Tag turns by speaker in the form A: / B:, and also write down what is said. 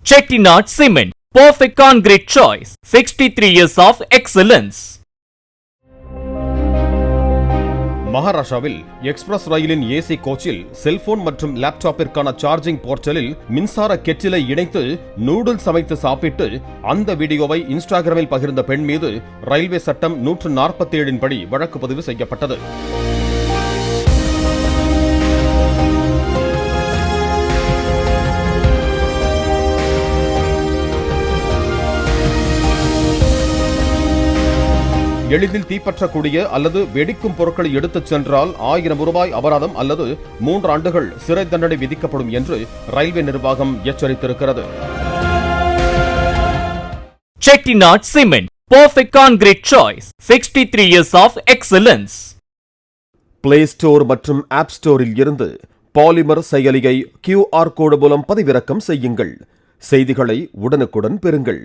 A: Chettinad Cement, perfect concrete choice. 63 years of excellence.
B: மகாராஷ்டிராவில் express ரயிலின் AC கோச்சில் cellphone மற்றும் லேப்டாப்பிற்கான charging போர்ட்டலில் மின்சார கெட்டிலை இணைத்து நூடுல்ஸ் சமைத்து சாப்பிட்டு அந்த வீடியோவை இன்ஸ்டாகிராமில் பகிர்ந்த பெண் மீது ரயில்வே சட்டம் 147 படி வழக்கு பதிவு செய்யப்பட்டது. எளிதில் தீப்பற்றக்கூடிய அல்லது வெடிக்கும் பொருட்களை எடுத்துச் சென்றால் 1000 ரூபாய் அபராதம் அல்லது 3 ஆண்டுகள் சிறை தண்டனை விதிக்கப்படும் என்று ரயில்வே நிர்வாகம் எச்சரித்திருக்கிறது.
A: Chettinad Cement, perfect concrete choice. 63 years of excellence.
B: Play store மற்றும் ஆப் ஸ்டோரில் இருந்து பாலிமர் செயலியை QR கோடு மூலம் பதிவிறக்கம் செய்யுங்கள். செய்திகளை உடனுக்குடன் பெறுங்கள்.